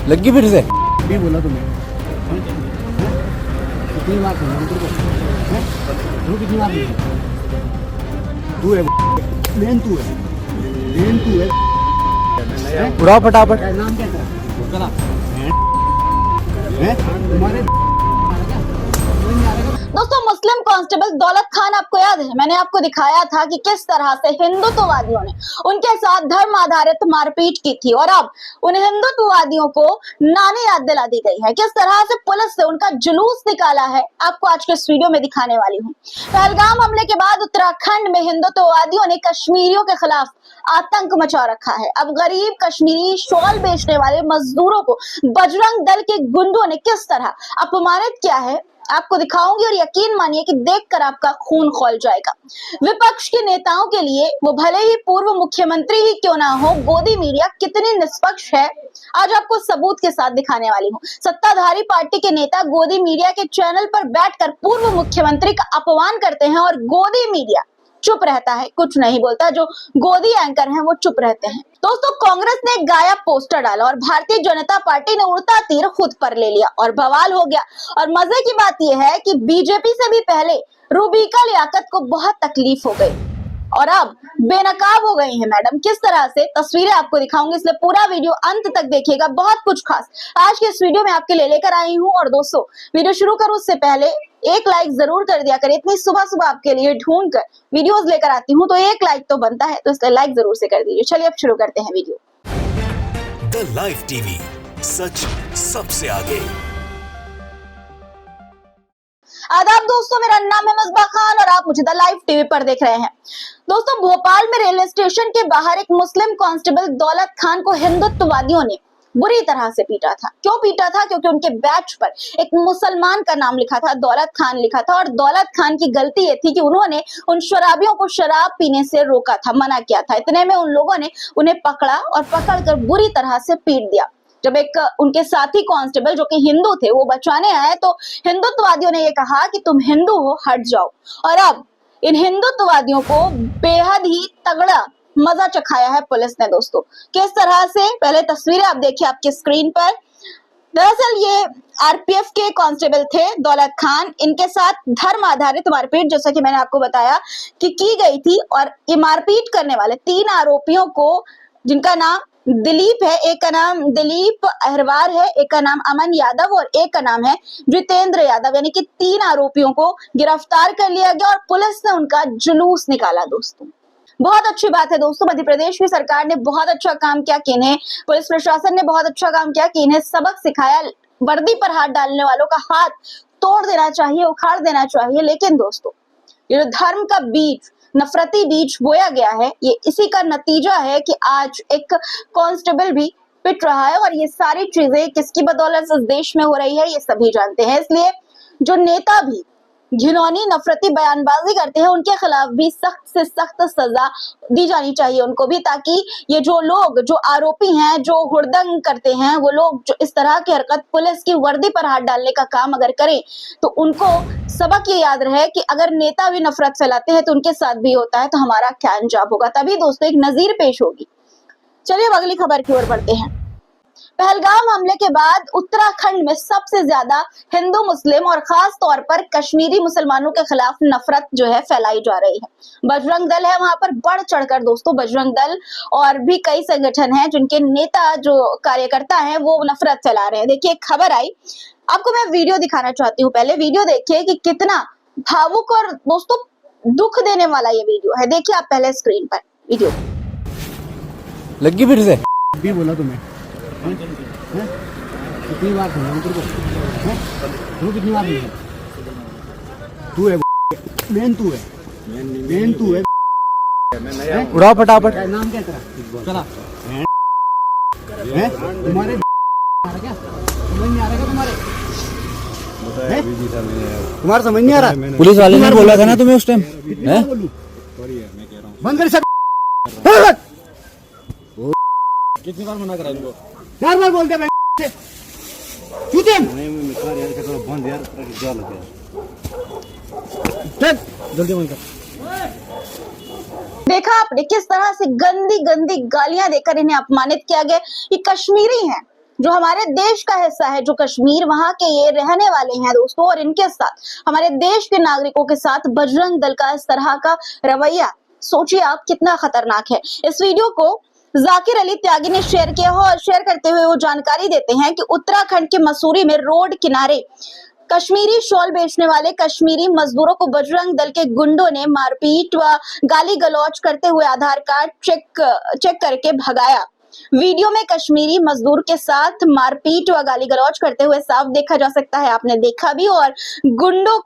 लगी फिर से भी बोला तुम्हें कितनी बार बोला तेरे को तू कितनी बार बोला तू है मेन तू है उड़ाओ फटाफट। क्या नाम क्या तेरा चला हैं तुम्हारे दोस्तों, मुस्लिम कांस्टेबल दौलत खान आपको याद है, मैंने आपको दिखाया था कि किस तरह से हिंदुत्ववादियों ने उनके साथ धर्म आधारित मारपीट की थी और अब उन हिंदुत्ववादियों को नानी याद दिला दी गई है। किस तरह से पुलिस से उनका जुलूस निकाला है, आपको आज के इस वीडियो में दिखाने वाली हूँ। पहलगाम हमले के बाद उत्तराखंड में हिंदुत्ववादियों ने कश्मीरियों के खिलाफ आतंक मचा रखा है। अब गरीब कश्मीरी शॉल बेचने वाले मजदूरों को बजरंग दल के गुंडों ने किस तरह अपमानित किया है, आपको दिखाऊंगी और यकीन मानिए कि देखकर आपका खून खौल जाएगा। विपक्ष के नेताओं के लिए, वो भले ही पूर्व मुख्यमंत्री ही क्यों ना हो, गोदी मीडिया कितनी निष्पक्ष है, आज आपको सबूत के साथ दिखाने वाली हूँ। सत्ताधारी पार्टी के नेता गोदी मीडिया के चैनल पर बैठकर पूर्व मुख्यमंत्री का अपमान करते हैं और गोदी मीडिया चुप रहता है, कुछ नहीं बोलता। जो गोदी एंकर हैं वो चुप रहते हैं। दोस्तों, कांग्रेस ने एक गायब पोस्टर डाला और भारतीय जनता पार्टी ने उड़ता तीर खुद पर ले लिया और बवाल हो गया। और मजे की बात यह है कि बीजेपी से भी पहले रूबिका लियाकत को बहुत तकलीफ हो गई और अब बेनकाब हो गई है मैडम। किस तरह से तस्वीरें आपको दिखाऊंगी, इसलिए पूरा वीडियो अंत तक देखिएगा। बहुत कुछ खास आज के इस वीडियो में आपके लिए लेकर आई हूँ। और दोस्तों, वीडियो शुरू करूं उससे पहले एक लाइक जरूर कर दिया करें। इतनी सुबह सुबह आपके लिए ढूंढ कर वीडियोस लेकर आती हूँ तो एक लाइक तो बनता है, तो इसलिए लाइक जरूर से कर दीजिए। चलिए अब शुरू करते हैं वीडियो। द लाइव टीवी, सच सबसे आगे। आदाब दोस्तों, मेरा नाम है मिसबा खान और आप मुझे द लाइव टीवी पर देख रहे हैं। दोस्तों, भोपाल में रेलवे स्टेशन के बाहर एक मुस्लिम कांस्टेबल दौलत खान को हिंदुत्ववादियों ने बुरी तरह से पीटा था। क्यों पीटा था? क्योंकि उनके बैच पर एक मुसलमान का नाम लिखा था, दौलत खान लिखा था और दौलत खान की गलती ये थी कि उन्होंने उन शराबियों को शराब पीने से रोका था, मना किया था। इतने में उन लोगों ने उन्हें पकड़ा और पकड़कर बुरी तरह से पीट दिया। जब एक उनके साथी कांस्टेबल जो कि हिंदू थे वो बचाने आए तो हिंदुत्ववादियों ने ये कहा कि तुम हिंदू हो, हट जाओ। और अब इन हिंदुत्ववादियों को बेहद ही तगड़ा मजा चखाया है पुलिस ने। दोस्तों, किस तरह से, पहले तस्वीरें आप देखिए आपके स्क्रीन पर। दरअसल ये आरपीएफ के कांस्टेबल थे दौलत खान। इनके साथ धर्म आधारित मारपीट, जैसा कि मैंने आपको बताया कि की गई थी। और ये मारपीट करने वाले 3 आरोपियों को, जिनका नाम दिलीप है, एक का नाम दिलीप अहरवार है, एक का नाम अमन यादव और एक का नाम है जितेंद्र यादव, यानी कि 3 आरोपियों को गिरफ्तार कर लिया गया और पुलिस ने उनका जुलूस निकाला। दोस्तों, बहुत अच्छी बात है। दोस्तों, मध्य प्रदेश की सरकार ने बहुत अच्छा काम किया कि इन्हें, पुलिस प्रशासन ने बहुत अच्छा काम किया कि इन्हें सबक सिखाया। वर्दी पर हाथ डालने वालों का हाथ तोड़ देना चाहिए, उखाड़ देना चाहिए। लेकिन दोस्तों, ये जो धर्म का बीज, नफरती बीज बोया गया है, ये इसी का नतीजा है कि आज एक कांस्टेबल भी पिट रहा है। और ये सारी चीजें किसकी बदौलत इस देश में हो रही है, ये सभी जानते हैं। इसलिए जो नेता भी घिनौनी नफरती बयानबाजी करते हैं, उनके खिलाफ भी सख्त से सख्त सजा दी जानी चाहिए उनको भी, ताकि ये जो लोग, जो आरोपी हैं, जो हुड़दंग करते हैं, वो लोग जो इस तरह की हरकत, पुलिस की वर्दी पर हाथ डालने का काम अगर करें तो उनको सबक ये याद रहे कि अगर नेता भी नफरत फैलाते हैं तो उनके साथ भी होता है, तो हमारा क्या अंजाम होगा। तभी दोस्तों एक नजीर पेश होगी। चलिए अब अगली खबर की ओर बढ़ते हैं। पहलगाम हमले के बाद उत्तराखंड में सबसे ज्यादा हिंदू मुस्लिम और खास तौर पर कश्मीरी मुसलमानों के खिलाफ नफरत जो है फैलाई जा रही है। बजरंग दल है वहां पर बढ़ चढ़कर। दोस्तों, बजरंग दल और भी कई संगठन हैं जिनके नेता, जो कार्यकर्ता हैं, वो नफरत फैला रहे हैं। देखिए, एक खबर आई, आपको मैं वीडियो दिखाना चाहती हूँ। पहले वीडियो देखिए कि कितना भावुक और दोस्तों दुख देने वाला ये वीडियो है। देखिए आप पहले स्क्रीन पर वीडियो। लगी फिर से भी बोला तुम्हें कितनी बार बोला तेरे को तू कितनी बार बोला तू है मेन तू है उड़ाओ फटाफट। क्या नाम क्या तेरा चला तुम्हारे क्या समझ नहीं आ रहा? तुम्हारा समझ नहीं आ रहा? पुलिस वाले ने बोला था ना तुम्हें उस टाइम। बंद कर सब। कितनी बार मना करा इनको? 4 बार बोलते हैं जल्दी बंद कर। देखा आपने किस तरह से गंदी गंदी गालियां देकर इन्हें अपमानित किया गया। ये कश्मीरी हैं, जो हमारे देश का हिस्सा है, जो कश्मीर, वहां के ये रहने वाले हैं दोस्तों, और इनके साथ हमारे देश के नागरिकों के साथ बजरंग दल का इस तरह का रवैया, सोचिए आप कितना खतरनाक है। इस वीडियो को जाकिर अली त्यागी ने शेयर किया हो और शेयर करते हुए वो जानकारी देते हैं कि उत्तराखंड के मसूरी में रोड किनारे कश्मीरी शॉल बेचने वाले कश्मीरी मजदूरों को बजरंग दल के गुंडों ने मारपीट व गाली गलौज करते हुए आधार कार्ड चेक करके भगाया। वीडियो में कश्मीरी मजदूर के साथ मारपीट व गाली गलौज करते हुए साफ देखा जा सकता है, आपने देखा भी, और गुंडों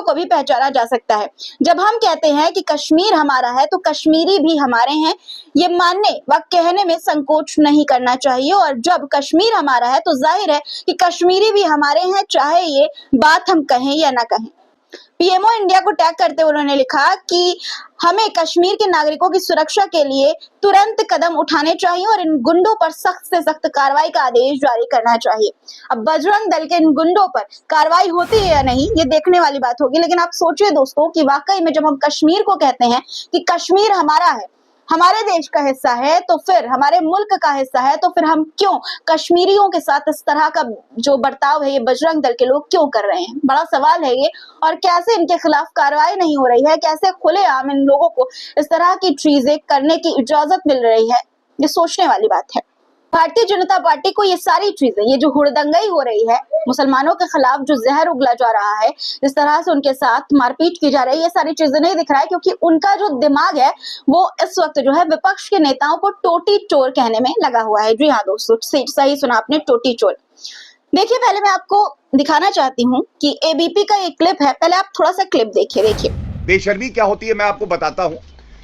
को भी पहचाना जा सकता है। जब हम कहते हैं कि कश्मीर हमारा है तो कश्मीरी भी हमारे हैं, ये मानने व कहने में संकोच नहीं करना चाहिए। और जब कश्मीर हमारा है तो जाहिर है कि कश्मीरी भी हमारे हैं, चाहे ये बात हम कहें या ना कहें। पीएमओ इंडिया को टैग करते हुए उन्होंने लिखा कि हमें कश्मीर के नागरिकों की सुरक्षा के लिए तुरंत कदम उठाने चाहिए और इन गुंडों पर सख्त से सख्त कार्रवाई का आदेश जारी करना चाहिए। अब बजरंग दल के इन गुंडों पर कार्रवाई होती है या नहीं, ये देखने वाली बात होगी, लेकिन आप सोचिए दोस्तों कि वाकई में जब हम कश्मीर को कहते हैं कि कश्मीर हमारा है, हमारे देश का हिस्सा है, तो फिर हमारे मुल्क का हिस्सा है, तो फिर हम क्यों कश्मीरियों के साथ इस तरह का जो बर्ताव है ये बजरंग दल के लोग क्यों कर रहे हैं? बड़ा सवाल है ये। और कैसे इनके खिलाफ कार्रवाई नहीं हो रही है, कैसे खुलेआम इन लोगों को इस तरह की चीजें करने की इजाजत मिल रही है, ये सोचने वाली बात है। भारतीय जनता पार्टी को ये सारी चीजें, ये जो हुड़दंगई हो रही है, मुसलमानों के खिलाफ जो जहर उगला जा रहा है, जिस तरह से उनके साथ मारपीट की जा रही है, ये सारी चीजें नहीं दिख रहा है, क्योंकि उनका जो दिमाग है वो इस वक्त जो है विपक्ष के नेताओं को टोटी चोर कहने में लगा हुआ है। जी हाँ दोस्तों, सही सुना आपने, टोटी चोर। देखिए, पहले मैं आपको दिखाना चाहती हूँ कि एबीपी का एक क्लिप है, पहले आप थोड़ा सा क्लिप देखिए। बेशर्मी क्या होती है मैं आपको बताता हूँ।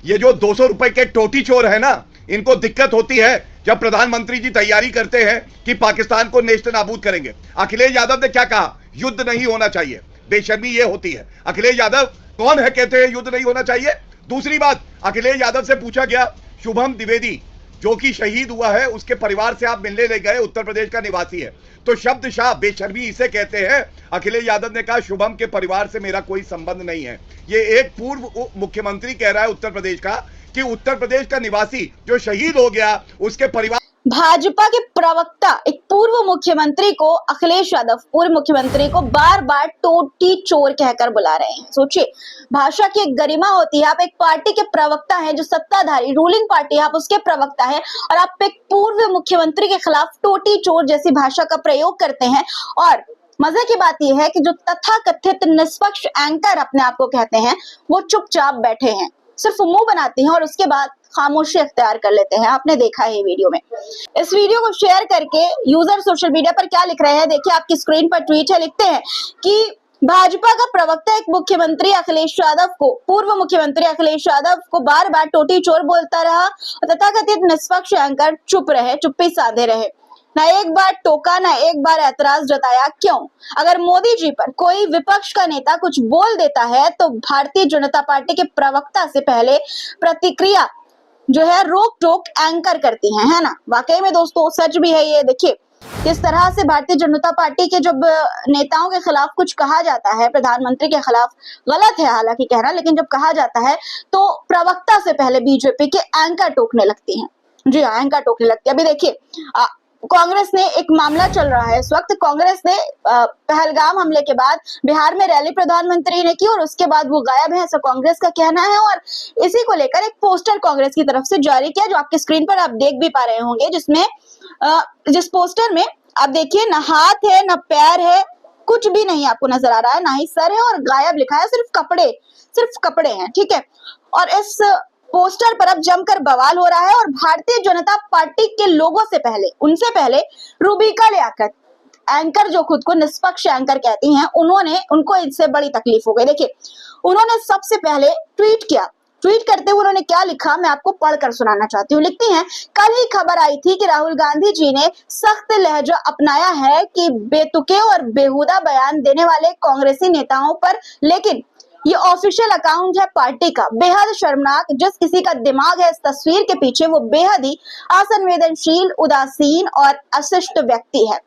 ये जो 200 रुपए के टोटी चोर है ना, इनको दिक्कत होती है जब प्रधानमंत्री जी तैयारी करते हैं कि पाकिस्तान को नेस्त नाबूद करेंगे। अखिलेश यादव ने क्या कहा? युद्ध नहीं होना चाहिए। बेशर्मी ये होती है। अखिलेश यादव कौन है कहते हैं युद्ध नहीं होना चाहिए? दूसरी बात, अखिलेश यादव से पूछा गया, शुभम द्विवेदी जो कि शहीद हुआ है, उसके परिवार से आप मिलने ले गए, उत्तर प्रदेश का निवासी है, तो शब्दशाह बेशर्मी इसे कहते हैं। अखिलेश यादव ने कहा शुभम के परिवार से मेरा कोई संबंध नहीं है। ये एक पूर्व मुख्यमंत्री कह रहा है उत्तर प्रदेश का कि उत्तर प्रदेश का निवासी जो शहीद हो गया उसके परिवार। भाजपा के प्रवक्ता एक पूर्व मुख्यमंत्री को, अखिलेश यादव पूर्व मुख्यमंत्री को बार बार टोटी चोर कहकर बुला रहे हैं। सोचिए, भाषा की एक गरिमा होती है। आप एक पार्टी के प्रवक्ता हैं, जो सत्ताधारी रूलिंग पार्टी है, आप उसके प्रवक्ता हैं, और आप एक पूर्व मुख्यमंत्री के खिलाफ टोटी चोर जैसी भाषा का प्रयोग करते हैं। और मजे की बात यह है कि जो तथाकथित निष्पक्ष एंकर अपने आप को कहते हैं, वो चुपचाप बैठे हैं, सिर्फ मुंह बनाते हैं और उसके बाद खामोशी अख्तियार कर लेते हैं। आपने देखा है ये वीडियो में। इस वीडियो को शेयर करके यूजर सोशल मीडिया पर क्या लिख रहे हैं, देखिए आपकी स्क्रीन पर ट्वीट है। लिखते हैं कि भाजपा का प्रवक्ता एक मुख्यमंत्री अखिलेश यादव को, पूर्व मुख्यमंत्री अखिलेश यादव को बार बार टोटी चोर बोलता रहा, तथाकथित निष्पक्ष एंकर चुप रहे, चुप्पी साधे रहे, ना एक बार टोका, ना एक बार ऐतराज जताया। क्यों? अगर मोदी जी पर कोई विपक्ष का नेता कुछ बोल देता है तो भारतीय जनता पार्टी के प्रवक्ता से पहले प्रतिक्रिया जो है रोक टोक एंकर करती है ना? वाकई में दोस्तों सच भी है ये। देखिए किस तरह से भारतीय जनता पार्टी के जब नेताओं के खिलाफ कुछ कहा जाता है, प्रधानमंत्री के खिलाफ, गलत है हालांकि कहना, लेकिन जब कहा जाता है तो प्रवक्ता से पहले बीजेपी के एंकर टोकने लगती हैं। जी हाँ, एंकर टोकने लगती है। अभी देखिए, कांग्रेस ने एक मामला चल रहा है इस वक्त। कांग्रेस ने पहलगाम हमले के बाद बिहार में रैली प्रधानमंत्री ने की और उसके बाद वो गायब है, ऐसा कांग्रेस का कहना है। और इसी को लेकर एक पोस्टर कांग्रेस की तरफ से जारी किया, जो आपके स्क्रीन पर आप देख भी पा रहे होंगे, जिसमें जिस पोस्टर में आप देखिए, ना हाथ है ना पैर है, कुछ भी नहीं आपको नजर आ रहा है, ना ही सर है, और गायब लिखा है, सिर्फ कपड़े हैं। ठीक है, और इस पोस्टर पर अब जमकर बवाल हो रहा है। और भारतीय जनता पार्टी के लोगों से पहले, उनसे पहले रुबिका लियाकत, एंकर जो खुद को निष्पक्ष एंकर कहती हैं, उनको इससे बड़ी तकलीफ हो गई। देखिए, उन्होंने सबसे पहले ट्वीट किया। ट्वीट करते हुए उन्होंने क्या लिखा, मैं आपको पढ़कर सुनाना चाहती हूँ। लिखती हैं, कल ही खबर आई थी कि राहुल गांधी जी ने सख्त लहजा अपनाया है कि बेतुके और बेहुदा बयान देने वाले कांग्रेसी नेताओं पर, लेकिन ये ऑफिशियल अकाउंट है पार्टी का। बेहद शर्मनाक, जिस किसी का दिमाग है इस तस्वीर के पीछे, वो बेहद ही असंवेदनशील, उदासीन और अशिष्ट व्यक्ति है।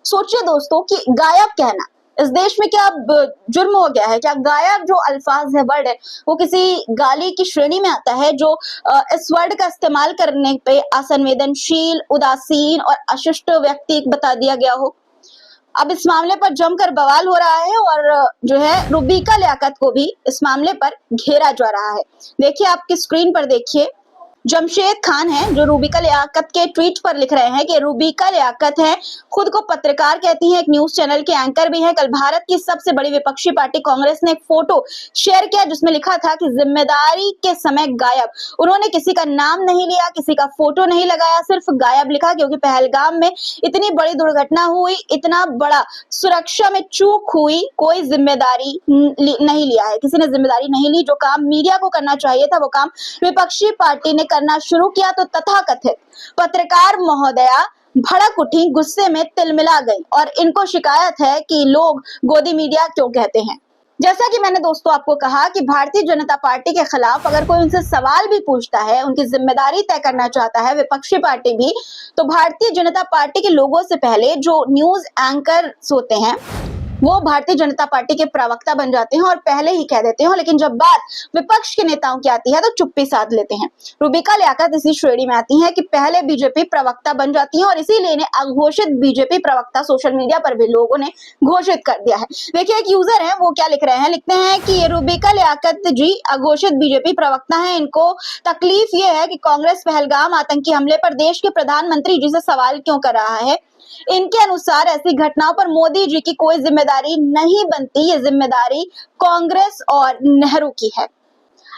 सोचिए दोस्तों कि गायब कहना, इस देश में क्या अब जुर्म हो गया है? क्या गायब जो अल्फाज है, वर्ड है, वो किसी गाली की श्रेणी में आता है जो इस वर्ड का इस्तेमाल करने पे असंवेदनशील, उदासीन और अशिष्ट व्यक्ति बता दिया गया हो? अब इस मामले पर जमकर बवाल हो रहा है और जो है रूबिका लियाकत को भी इस मामले पर घेरा जा रहा है। देखिए, आपकी स्क्रीन पर देखिए, जमशेद खान है जो रूबिका लियाकत के ट्वीट पर लिख रहे हैं कि रूबिका लियाकत है, खुद को पत्रकार कहती हैं, एक न्यूज चैनल के एंकर भी हैं। कल भारत की सबसे बड़ी विपक्षी पार्टी कांग्रेस ने एक फोटो शेयर किया जिसमें लिखा था कि जिम्मेदारी के समय गायब। उन्होंने किसी का नाम नहीं लिया, किसी का फोटो नहीं लगाया, सिर्फ गायब लिखा, क्योंकि पहलगाम में इतनी बड़ी दुर्घटना हुई, इतना बड़ा सुरक्षा में चूक हुई, कोई जिम्मेदारी नहीं लिया है, किसी ने जिम्मेदारी नहीं ली। जो काम मीडिया को करना चाहिए था वो काम विपक्षी पार्टी ने करना शुरू किया तो तथाकथित पत्रकार महोदया भड़क उठी, गुस्से में तिलमिला गई और इनको शिकायत है कि लोग गोदी मीडिया क्यों कहते हैं। जैसा कि मैंने दोस्तों आपको कहा कि भारतीय जनता पार्टी के खिलाफ अगर कोई उनसे सवाल भी पूछता है, उनकी जिम्मेदारी तय करना चाहता है विपक्षी पार्टी भी, तो भारतीय जनता पार्टी के लोगों से पहले जो न्यूज एंकर्स होते हैं वो भारतीय जनता पार्टी के प्रवक्ता बन जाते हैं और पहले ही कह देते हैं, लेकिन जब बात विपक्ष के नेताओं की आती है तो चुप्पी साध लेते हैं। रूबिका लियाकत इसी श्रेणी में आती हैं कि पहले बीजेपी प्रवक्ता बन जाती हैं और इसीलिए इन्हें अघोषित बीजेपी प्रवक्ता सोशल मीडिया पर भी लोगों ने घोषित कर दिया है। देखिए, एक यूजर है वो क्या लिख रहे हैं, लिखते हैं कि ये रूबिका लियाकत जी अघोषित बीजेपी प्रवक्ता हैं, इनको तकलीफ ये है कि कांग्रेस पहलगाम आतंकी हमले पर देश के प्रधानमंत्री जी से सवाल क्यों कर रहा है। इनके अनुसार ऐसी घटनाओं पर मोदी जी की कोई जिम्मेदारी नहीं बनती, ये जिम्मेदारी कांग्रेस और नेहरू की है।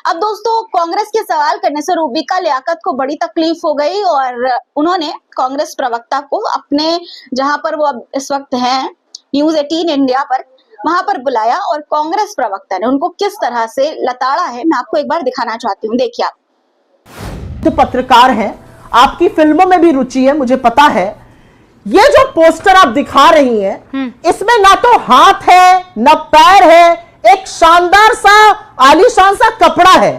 अब दोस्तों, कांग्रेस के सवाल करने से रूबिका लियाकत को बड़ी तकलीफ हो गई और उन्होंने कांग्रेस प्रवक्ता को अपने जहां पर वो अब इस वक्त हैं न्यूज 18 इंडिया पर, वहां पर बुलाया और कांग्रेस प्रवक्ता ने उनको किस तरह से लताड़ा है मैं आपको एक बार दिखाना चाहती हूँ। देखिए, आप तो पत्रकार हैं, आपकी फिल्मों में भी रुचि है, मुझे पता है। ये जो पोस्टर आप दिखा रही हैं, इसमें ना तो हाथ है ना पैर है, एक शानदार सा आलीशान सा कपड़ा है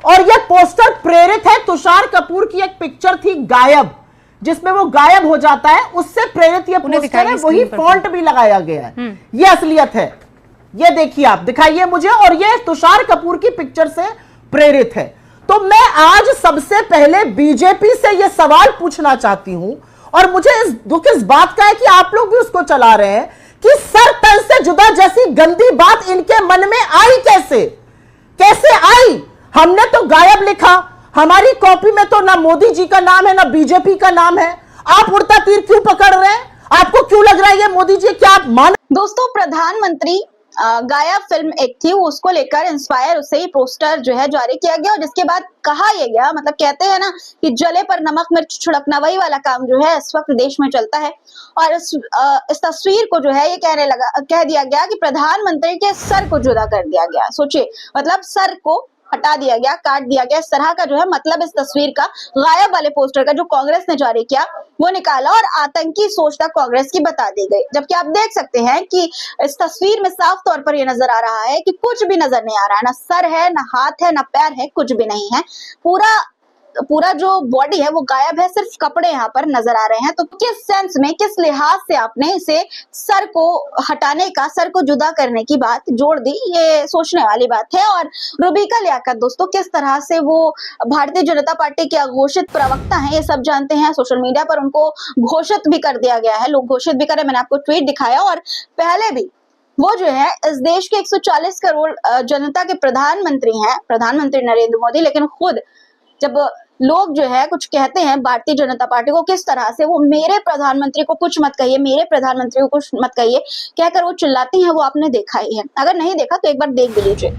और यह पोस्टर प्रेरित है तुषार कपूर की एक पिक्चर थी गायब, जिसमें वो गायब हो जाता है, उससे प्रेरित ये पोस्टर है, वही फॉन्ट भी लगाया गया है। ये असलियत है, ये देखिए, आप दिखाइए मुझे, और ये तुषार कपूर की पिक्चर से प्रेरित है। तो मैं आज सबसे पहले बीजेपी से यह सवाल पूछना चाहती हूं और मुझे दुख इस बात का है कि आप लोग भी उसको चला रहे हैं कि सर तन से जुदा जैसी गंदी बात इनके मन में आई कैसे आई। हमने तो गायब लिखा, हमारी कॉपी में तो ना मोदी जी का नाम है ना बीजेपी का नाम है। आप उड़ता तीर क्यों पकड़ रहे हैं? आपको क्यों लग रहा है ये मोदी जी? क्या आप मान? दोस्तों, प्रधानमंत्री गायब फिल्म एक थी, उसको लेकर इंस्पायर उससे ही पोस्टर जो है जारी किया गया और जिसके बाद कहा यह गया, मतलब कहते हैं ना कि जले पर नमक मिर्च छिड़कना, वही वाला काम जो है इस वक्त देश में चलता है। और इस तस्वीर को जो है ये कह दिया गया कि प्रधानमंत्री के सर को जुदा कर दिया गया। सोचिए, मतलब सर को हटा दिया गया, काट दिया गया, इस तरह का जो है मतलब इस तस्वीर का, गायब वाले पोस्टर का जो कांग्रेस ने जारी किया वो निकाला और आतंकी सोच तक कांग्रेस की बता दी गई। जबकि आप देख सकते हैं कि इस तस्वीर में साफ तौर पर ये नजर आ रहा है कि कुछ भी नजर नहीं आ रहा है, ना सर है, ना हाथ है, ना पैर है, कुछ भी नहीं है। पूरा जो बॉडी है वो गायब है, सिर्फ कपड़े यहाँ पर नजर आ रहे हैं। तो किस सेंस में, किस लिहाज से आपने इसे सर को हटाने का, सर को जुदा करने की बात जोड़ दी, ये सोचने वाली बात है। और रूबिका लियाकत दोस्तों किस तरह से वो भारतीय जनता पार्टी के अघोषित प्रवक्ता हैं ये सब जानते हैं। सोशल मीडिया पर उनको घोषित भी कर दिया गया है, लोग घोषित भी करे, मैंने आपको ट्वीट दिखाया। और पहले भी वो जो है इस देश के 140 करोड़ जनता के प्रधानमंत्री हैं, प्रधानमंत्री नरेंद्र मोदी। लेकिन खुद जब लोग जो है कुछ कहते हैं भारतीय जनता पार्टी को, किस तरह से वो मेरे प्रधानमंत्री को कुछ मत कहिए, मेरे प्रधानमंत्री को कुछ मत कहिए कहकर वो चिल्लाती हैं, वो आपने देखा ही है। अगर नहीं देखा तो एक बार देख भी लीजिए।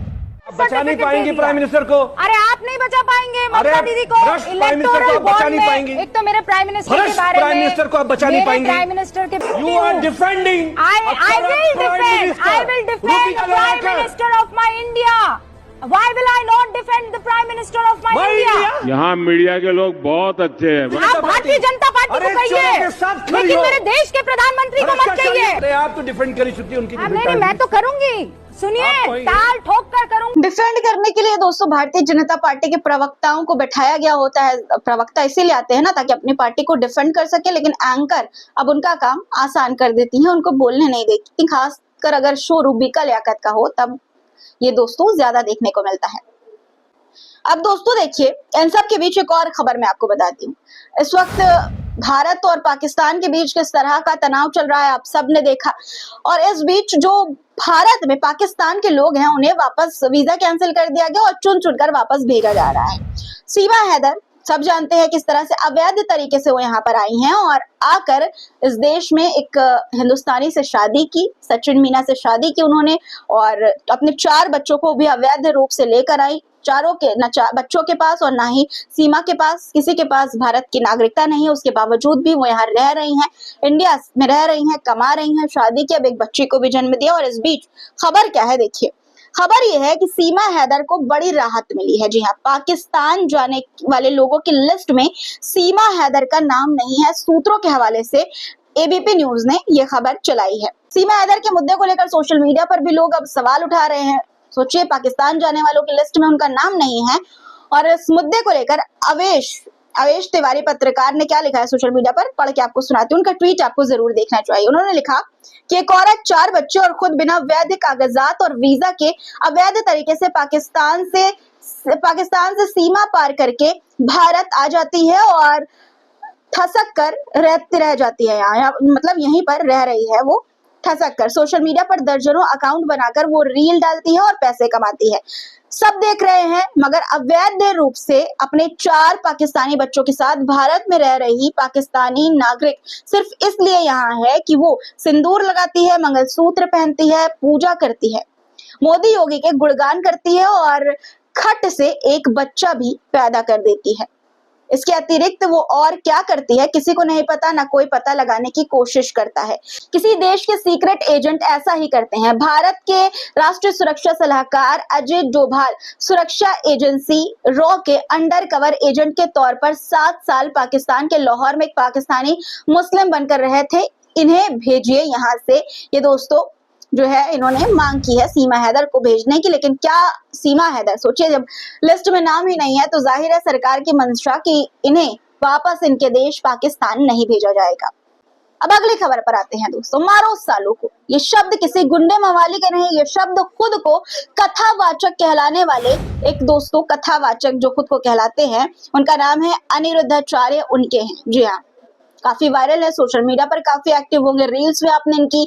बचा नहीं पाएंगे प्राइम मिनिस्टर को। अरे आप नहीं बचा पाएंगे ममता दीदी को इलेक्टोरल बॉन्ड में। एक तो मेरे प्राइम मिनिस्टर के बारे में, प्राइम मिनिस्टर को आप बचा नहीं पाएंगे। प्राइम मिनिस्टर के you are defending, I will defend the prime minister of my India. Why will I not defend the prime minister of my India? यहाँ मीडिया के लोग बहुत अच्छे हैं। आप भारतीय जनता पार्टी को कहिए, लेकिन मेरे देश के प्रधानमंत्री को मत कहिए। अरे आप तो डिफेंड कर सकती हैं उनकी। नहीं, मैं तो करूंगी, सुनिए, ताल ठोक कर करूंगी। डिफेंड करने के लिए दोस्तों भारतीय जनता पार्टी के प्रवक्ताओं को बैठाया गया होता है। प्रवक्ता इसीलिए आते हैं ना ताकि अपनी पार्टी को डिफेंड कर सके, लेकिन एंकर अब उनका काम आसान कर देती हैं, उनको बोलने नहीं देती। खास खासकर अगर शो रूबी का लियाकत का हो तब ये दोस्तों ज्यादा देखने को मिलता है। अब दोस्तों देखिए, इन सब के बीच एक और खबर मैं आपको बताती हूँ। इस वक्त भारत और पाकिस्तान के बीच किस तरह का तनाव चल रहा है आप सब ने देखा, और इस बीच जो भारत में पाकिस्तान के लोग हैं उन्हें वापस वीजा कैंसिल कर दिया गया और चुन चुनकर वापस भेजा जा रहा है। सीमा हैदर सब जानते हैं किस तरह से अवैध तरीके से वो यहाँ पर आई हैं और आकर इस देश में एक हिंदुस्तानी से शादी की, सचिन मीना से शादी की उन्होंने, और अपने 4 बच्चों को भी अवैध रूप से लेकर आई। चारों के न बच्चों के पास और ना ही सीमा के पास, किसी के पास भारत की नागरिकता नहीं है, उसके बावजूद भी वो यहाँ रह रही हैं, इंडिया में रह रही हैं, कमा रही हैं, शादी की, अब एक बच्ची को भी जन्म दिया। और इस बीच खबर क्या है देखिए, खबर यह है कि सीमा हैदर को बड़ी राहत मिली है। जी हाँ, पाकिस्तान जाने वाले लोगों की लिस्ट में सीमा हैदर का नाम नहीं है। सूत्रों के हवाले से एबीपी न्यूज ने यह खबर चलाई है। सीमा हैदर के मुद्दे को लेकर सोशल मीडिया पर भी लोग अब सवाल उठा रहे हैं। सोचिए, पाकिस्तान जाने वालों की लिस्ट में उनका नाम नहीं है, और इस मुद्दे को लेकर अवेश तिवारी पत्रकार ने क्या लिखा है सोशल मीडिया पर, पढ़ के आपको सुनाती हूँ। उनका ट्वीट आपको जरूर देखना चाहिए। उन्होंने लिखा कि एक औरत, 4 बच्चे और खुद बिना वैध कागजात और वीजा के अवैध तरीके से पाकिस्तान से सीमा पार करके भारत आ जाती है और ठसक कर रह जाती है यहाँ, मतलब यहीं पर रह रही है वो ठसक कर। सोशल मीडिया पर दर्जनों अकाउंट बनाकर वो रील डालती है और पैसे कमाती है। सब देख रहे हैं, मगर अवैध रूप से अपने 4 पाकिस्तानी बच्चों के साथ भारत में रह रही पाकिस्तानी नागरिक सिर्फ इसलिए यहाँ है कि वो सिंदूर लगाती है, मंगलसूत्र पहनती है, पूजा करती है, मोदी योगी के गुणगान करती है और खट से एक बच्चा भी पैदा कर देती है। इसके अतिरिक्त वो और क्या करती है किसी को नहीं पता, ना कोई पता लगाने की कोशिश करता है। किसी देश के सीक्रेट एजेंट ऐसा ही करते हैं। भारत के राष्ट्रीय सुरक्षा सलाहकार अजित डोभाल सुरक्षा एजेंसी रॉ के अंडर कवर एजेंट के तौर पर 7 साल पाकिस्तान के लाहौर में एक पाकिस्तानी मुस्लिम बनकर रहे थे। इन्हें भेजिए यहाँ से, ये दोस्तों जो है इन्होंने मांग की है सीमा हैदर को भेजने की। लेकिन क्या सीमा हैदर, सोचिए जब लिस्ट में नाम ही नहीं है तो जाहिर है सरकार की मंशा कि इन्हें वापस इनके देश पाकिस्तान नहीं भेजा जाएगा। अब अगली खबर पर आते हैं दोस्तों। मारो सालों को, ये शब्द किसी गुंडे मवाली के नहीं, ये शब्द खुद को कथावाचक कहलाने वाले एक दोस्तों कथावाचक जो खुद को कहलाते हैं, उनका नाम है अनिरुद्धाचार्य, उनके हैं। जी हाँ, काफी वायरल है, सोशल मीडिया पर काफी एक्टिव होंगे। रील्स में आपने इनकी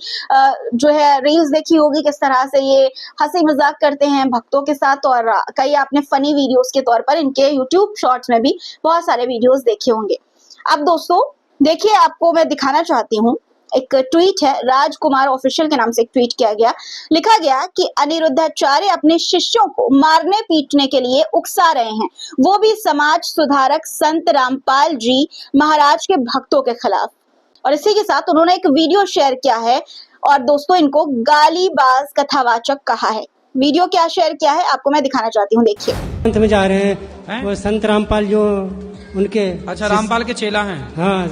जो है रील्स देखी होगी, किस तरह से ये हंसी मजाक करते हैं भक्तों के साथ, और कई आपने फनी वीडियोस के तौर पर इनके यूट्यूब शॉर्ट्स में भी बहुत सारे वीडियोस देखे होंगे। अब दोस्तों देखिए, आपको मैं दिखाना चाहती हूँ, एक ट्वीट है, राजकुमार ऑफिशियल के नाम से एक ट्वीट किया गया। लिखा गया कि अनिरुद्धाचार्य अपने शिष्यों को मारने पीटने के लिए उकसा रहे हैं, वो भी समाज सुधारक संत रामपाल जी महाराज के भक्तों के खिलाफ। और इसी के साथ उन्होंने एक वीडियो शेयर किया है और दोस्तों इनको गालीबाज कथावाचक कहा है। वीडियो क्या शेयर किया है आपको मैं दिखाना चाहती हूँ, देखिए। संत में जा रहे हैं वो संत रामपाल जो उनके, अच्छा रामपाल के चेला हैं। हाँ,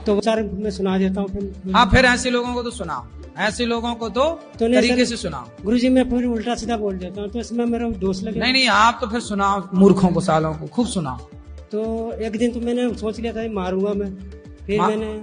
तो सर मैं सुना देता हूँ। हाँ, फिर ऐसे लोगों को तो सुनाओ, ऐसे लोगों को तो तरीके से सुनाओ। गुरुजी मैं फिर उल्टा सीधा बोल देता हूँ तो इसमें मेरा दोस्त लगे। नहीं, आप तो फिर सुनाओ, मूर्खों को, सालों को खूब सुनाओ। तो एक दिन तो मैंने सोच लिया था मारूंगा मैं, फिर मैंने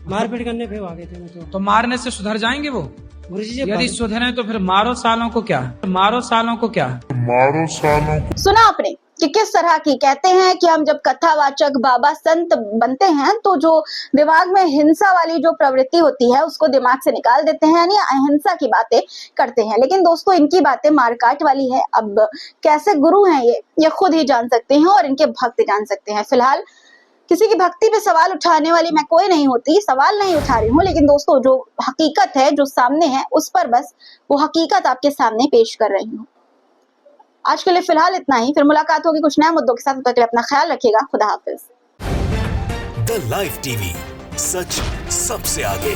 मारपीट करने फिर आ गए थे। तो मारने से सुधर जाएंगे वो? गुरुजी यदि सुधरे तो फिर मारो सालों को क्या, मारो सालों को क्या, मारो सालों को। सुना आपने कि किस तरह की कहते हैं कि हम जब कथावाचक बाबा संत बनते हैं तो जो दिमाग में हिंसा वाली जो प्रवृत्ति होती है उसको दिमाग से निकाल देते हैं, यानी अहिंसा की बातें करते हैं। लेकिन दोस्तों इनकी बातें मारकाट वाली है। अब कैसे गुरु हैं ये खुद ही जान सकते हैं और इनके भक्त जान सकते हैं। फिलहाल किसी की भक्ति पे सवाल उठाने वाली मैं कोई नहीं होती, सवाल नहीं उठा रही हूँ, लेकिन दोस्तों जो हकीकत है, जो सामने है, उस पर बस वो हकीकत आपके सामने पेश कर रही हूँ। आज के लिए फिलहाल इतना ही, फिर मुलाकात होगी कुछ नए मुद्दों के साथ। तब तक के लिए अपना ख्याल रखिएगा। खुदा हाफिज। द लाइव टीवी, सच सबसे आगे।